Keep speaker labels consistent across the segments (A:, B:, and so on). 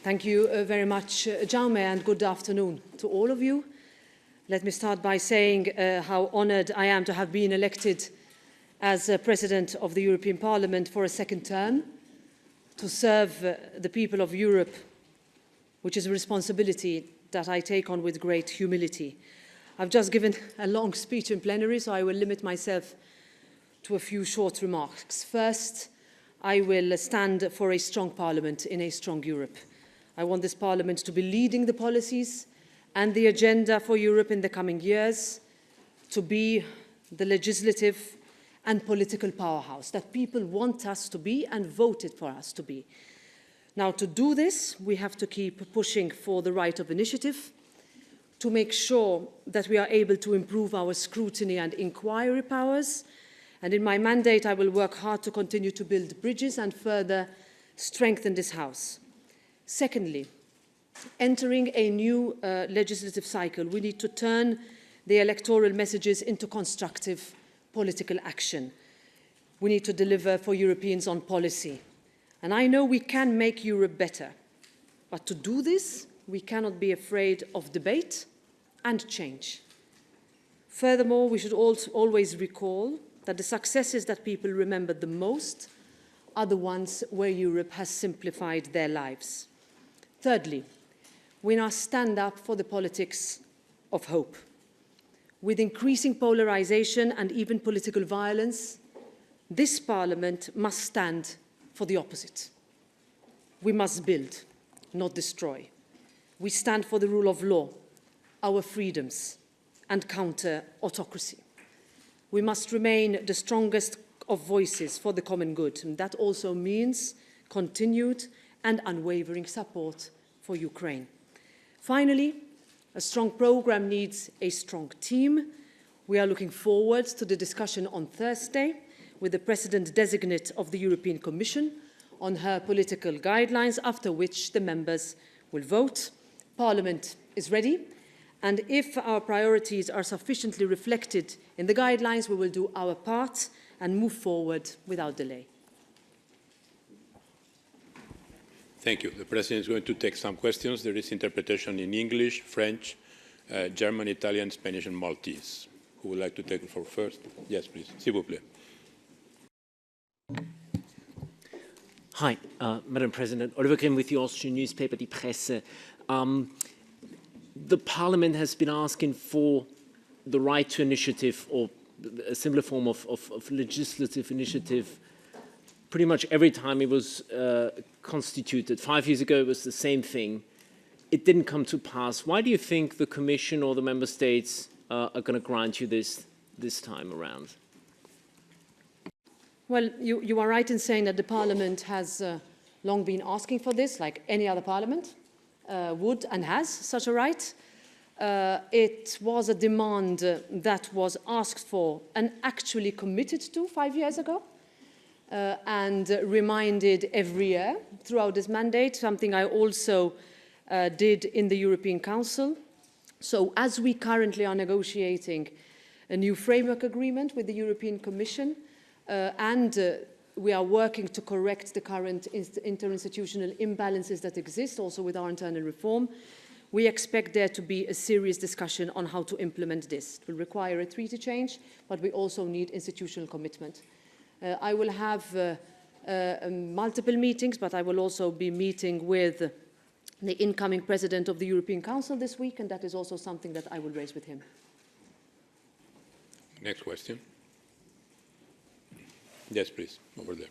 A: Thank you very much, Jaume, and good afternoon to all of you. Let me start by saying how honoured I am to have been elected as President of the European Parliament for a second term, to serve the people of Europe, which is a responsibility that I take on with great humility. I've just given a long speech in plenary, so I will limit myself to a few short remarks. First, I will stand for a strong Parliament in a strong Europe. I want this Parliament to be leading the policies and the agenda for Europe in the coming years, to be the legislative and political powerhouse that people want us to be and voted for us to be. Now, to do this, we have to keep pushing for the right of initiative, to make sure that we are able to improve our scrutiny and inquiry powers. And in my mandate, I will work hard to continue to build bridges and further strengthen this House. Secondly, entering a new legislative cycle, we need to turn the electoral messages into constructive political action. We need to deliver for Europeans on policy. And I know we can make Europe better. But to do this, we cannot be afraid of debate and change. Furthermore, we should always recall that the successes that people remember the most are the ones where Europe has simplified their lives. Thirdly, we now stand up for the politics of hope. With increasing polarization and even political violence, this Parliament must stand for the opposite. We must build, not destroy. We stand for the rule of law, our freedoms, and counter autocracy. We must remain the strongest of voices for the common good, and that also means continued and unwavering support for Ukraine. Finally, a strong programme needs a strong team. We are looking forward to the discussion on Thursday with the President-designate of the European Commission on her political guidelines, after which the members will vote. Parliament is ready, and if our priorities are sufficiently reflected in the guidelines, we will do our part and move forward without delay.
B: Thank you. The President is going to take some questions. There is interpretation in English, French, German, Italian, Spanish, and Maltese. Who would like to take the floor first? Yes, please. S'il vous plaît.
C: Hi, Madam President. Oliver Grimm with the Austrian newspaper Die Presse. The Parliament has been asking for the right to initiative, or a similar form of legislative initiative, pretty much every time it was constituted. 5 years ago, it was the same thing. It didn't come to pass. Why do you think the Commission or the Member States are going to grant you this time around?
A: Well, you are right in saying that the Parliament has long been asking for this, like any other Parliament would and has such a right. It was a demand that was asked for and actually committed to 5 years ago. And reminded every year throughout this mandate, something I also did in the European Council. So as we currently are negotiating a new framework agreement with the European Commission, and we are working to correct the current interinstitutional imbalances that exist, also with our internal reform, we expect there to be a serious discussion on how to implement this. It will require a treaty change, but we also need institutional commitment. I will have multiple meetings, but I will also be meeting with the incoming President of the European Council this week, and that is also something that I will raise with him.
B: Next question. Yes, please, over there.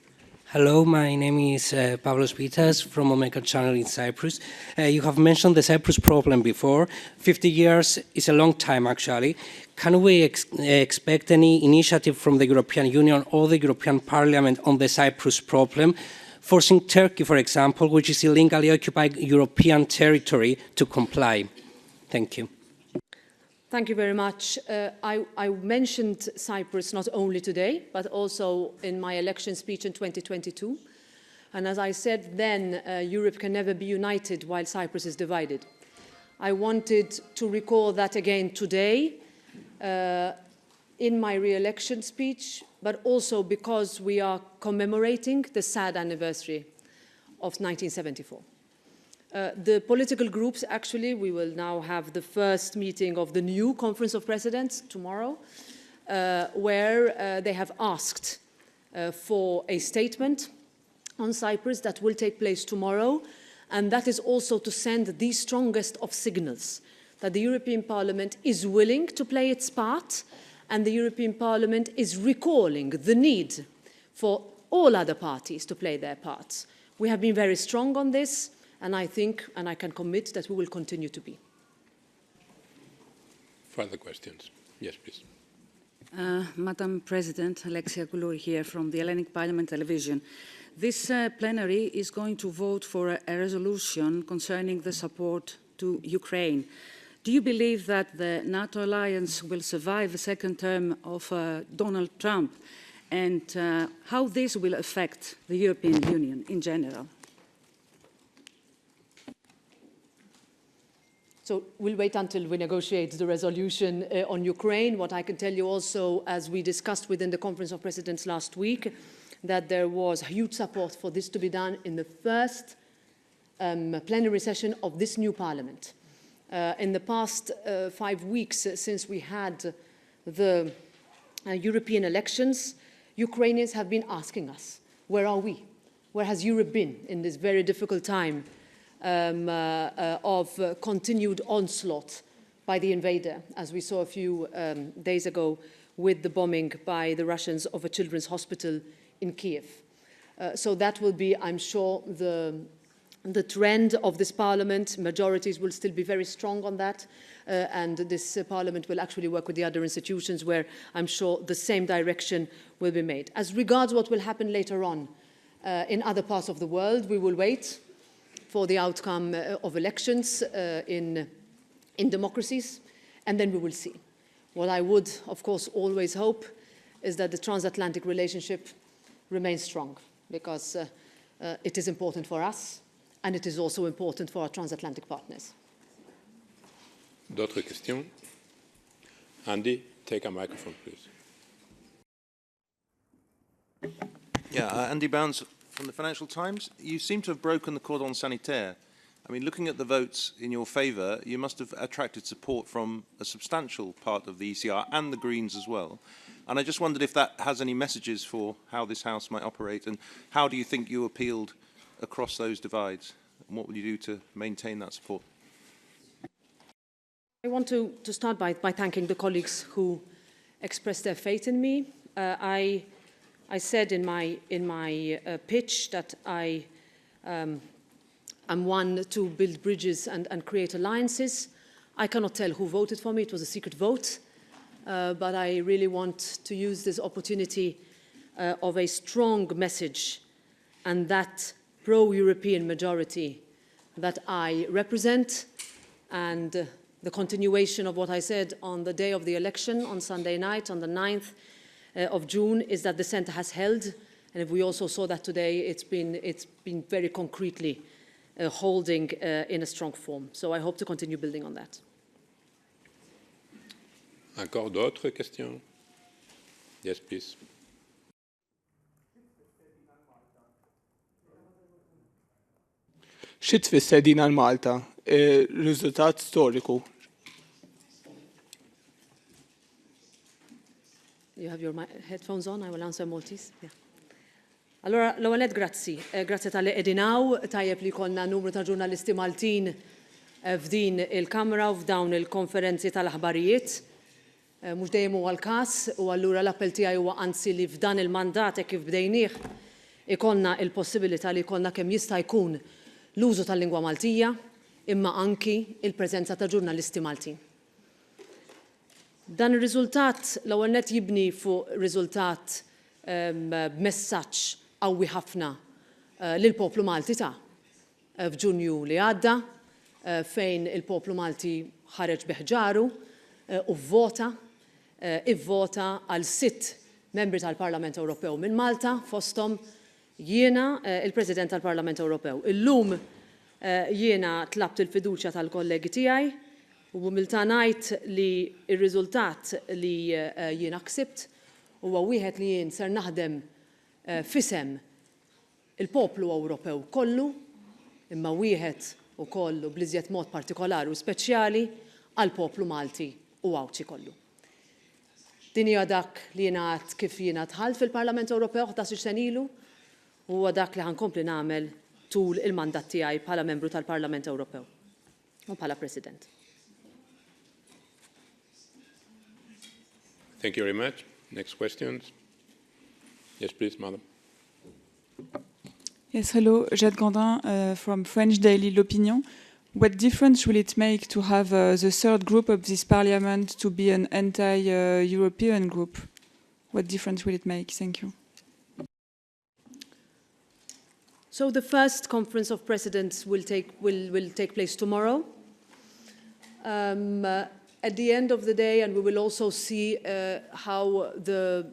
D: Hello, my name is Pavlos Pitas from Omega Channel in Cyprus. You have mentioned the Cyprus problem before. 50 years is a long time, actually. Can we expect any initiative from the European Union or the European Parliament on the Cyprus problem, forcing Turkey, for example, which is illegally occupied European territory, to comply? Thank you.
A: Thank you very much. I mentioned Cyprus not only today, but also in my election speech in 2022. And as I said then, Europe can never be united while Cyprus is divided. I wanted to recall that again today in my re-election speech, but also because we are commemorating the sad anniversary of 1974. The political groups, actually, we will now have the first meeting of the new Conference of Presidents tomorrow, where they have asked for a statement on Cyprus that will take place tomorrow, and that is also to send the strongest of signals that the European Parliament is willing to play its part, and the European Parliament is recalling the need for all other parties to play their parts. We have been very strong on this, and I think, and I can commit, that we will continue to be.
B: Further questions? Yes, please.
E: Madam President, Alexia Goulou here from the Hellenic Parliament Television. This plenary is going to vote for a resolution concerning the support to Ukraine. Do you believe that the NATO alliance will survive the second term of Donald Trump, and how this will affect the European Union in general?
A: So we'll wait until we negotiate the resolution on Ukraine. What I can tell you also, as we discussed within the Conference of Presidents last week, that there was huge support for this to be done in the first plenary session of this new Parliament. In the past 5 weeks since we had the European elections, Ukrainians have been asking us, where are we? Where has Europe been in this very difficult time of continued onslaught by the invader, as we saw a few days ago with the bombing by the Russians of a children's hospital in Kiev. So that will be, I'm sure, the trend of this Parliament. Majorities will still be very strong on that, and this Parliament will actually work with the other institutions where I'm sure the same direction will be made. As regards what will happen later on in other parts of the world, we will wait for the outcome of elections in democracies, and then we will see. What I would, of course, always hope is that the transatlantic relationship remains strong, because it is important for us, and it is also important for our transatlantic partners.
B: D'autres questions? Andy, take a microphone, please.
F: Yeah, Andy Bounds from the Financial Times. You seem to have broken the cordon sanitaire. I mean, looking at the votes in your favour, you must have attracted support from a substantial part of the ECR and the Greens as well. And I just wondered if that has any messages for how this House might operate, and how do you think you appealed across those divides, and what will you do to maintain that support?
A: I want to start by thanking the colleagues who expressed their faith in me. I said in my pitch that I am one to build bridges and create alliances. I cannot tell who voted for me. It was a secret vote. But I really want to use this opportunity of a strong message, and that pro-European majority that I represent, and the continuation of what I said on the day of the election on Sunday night, on the 9th of June, is that the centre has held, and if we also saw that today, it's been very concretely holding in a strong form. So I hope to continue building on that.
B: Encore d'autres questions? Yes, please.
G: Xi tfisser din għal Malta? Riżultat storiku.
A: You have your headphones on, I will answer Maltese. Yeah. Allora, l-għalet grazzi. Grazzi tal-li edinaw, tajjeb li konna numru ta' ġurnalisti Maltin f'din il-Kamra u f'dawn il-konferenzi tal-aħbarijiet. Mux dejjem huwa l-każ, u allura l-appell tiegħi huwa anzi li f'dan il-mandat kif bdejnieh ikonna il-possibilità li jkollna kemm jista' jkun l-użu tal-lingwa Maltija, imma anki il-preżenza ta' ġurnalisti Maltin. Dan ir-riżultat l-ewwel nett jibni fuq riżultat b'messaġġ qawwi ħafna lill-poplu Malti ta' f'Ġunju li għadda, fejn il-poplu Malti ħareġ biħġaru u vvota għal 6 membri tal-Parlament Ewropew minn Malta, fosthom jiena il-President tal-Parlament Ewropew. Illum jiena tlabt il-fiduċja tal-kollegi tiegħi u b'umiltà ngħid li r-riżultat li jiena ksibt huwa wieħed li jien ser naħdem f'isem il-poplu Ewropew kollu, imma wieħed ukoll u bliżjed mod partikolari u speċjali għal poplu Malti u Awċi kollu. Din hija dak li jingħad kif jiena dħalt fil-Parlament Ewropew 11 sen ilu u huwa dak li ħankompli nagħmel tul il-mandat tiegħi bħala membru tal-Parlament Ewropew u bħala President.
B: Thank you very much. Next questions. Yes, please, madam.
H: Yes, hello, Jade Gandin from French daily L'Opinion. What difference will it make to have the third group of this parliament to be an anti-European group? What difference will it make? Thank you.
A: So the first Conference of Presidents will take place tomorrow. At the end of the day, and we will also see how the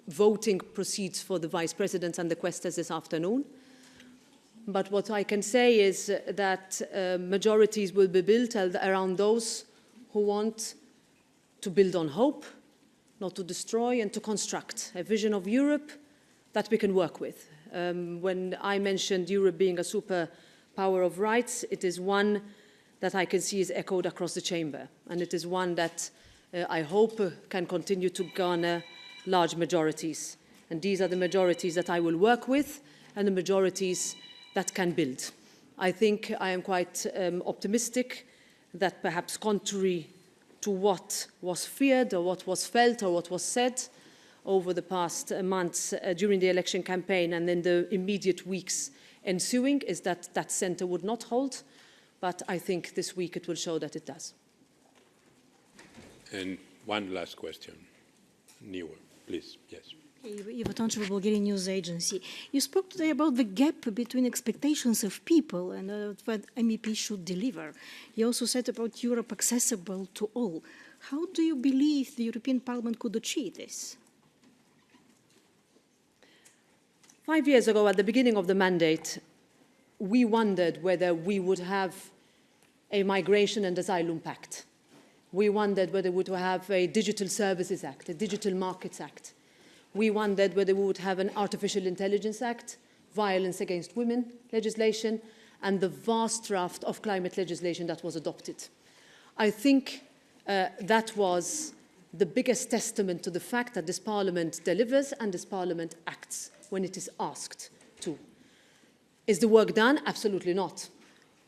A: voting proceeds for the Vice Presidents and the Questors this afternoon. But what I can say is that majorities will be built around those who want to build on hope, not to destroy, and to construct a vision of Europe that we can work with. When I mentioned Europe being a superpower of rights, it is one that I can see is echoed across the chamber. And it is one that I hope can continue to garner large majorities. And these are the majorities that I will work with and the majorities that can build. I think I am quite optimistic that perhaps contrary to what was feared or what was felt or what was said over the past months during the election campaign and in the immediate weeks ensuing, is that that centre would not hold. But I think this week it will show that it does.
B: And one last question. Newer, please. Yes.
I: Eva Tonch of Bulgarian News Agency. You spoke today about the gap between expectations of people and what MEPs should deliver. You also said about Europe accessible to all. How do you believe the European Parliament could achieve this?
A: 5 years ago, at the beginning of the mandate, we wondered whether we would have a migration and asylum pact. We wondered whether we would have a Digital Services Act, a Digital Markets Act. We wondered whether we would have an Artificial Intelligence Act, violence against women legislation, and the vast draft of climate legislation that was adopted. I think that was the biggest testament to the fact that this Parliament delivers and this Parliament acts when it is asked to. Is the work done? Absolutely not.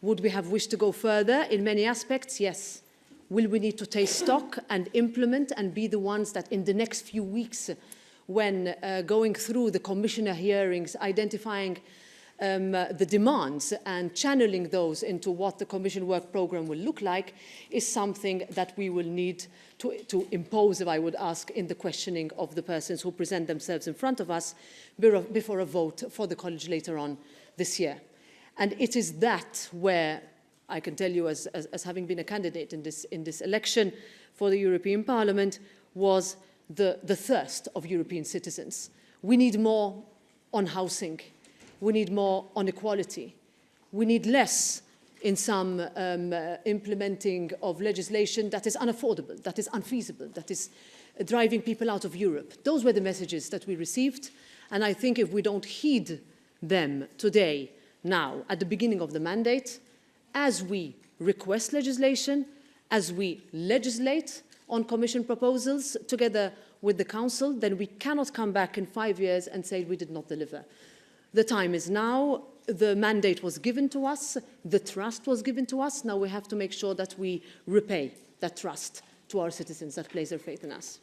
A: Would we have wished to go further in many aspects? Yes. Will we need to take stock and implement and be the ones that in the next few weeks, when going through the commissioner hearings, identifying the demands and channeling those into what the Commission work programme will look like, is something that we will need to impose, if I would ask, in the questioning of the persons who present themselves in front of us before a vote for the College later on this year. And it is that where I can tell you, as having been a candidate in this election for the European Parliament, was the thirst of European citizens. We need more on housing. We need more on equality. We need less in some implementing of legislation that is unaffordable, that is unfeasible, that is driving people out of Europe. Those were the messages that we received. And I think if we don't heed them today, now, at the beginning of the mandate, as we request legislation, as we legislate on Commission proposals together with the Council, then we cannot come back in 5 years and say we did not deliver. The time is now. The mandate was given to us. The trust was given to us. Now we have to make sure that we repay that trust to our citizens that place their faith in us.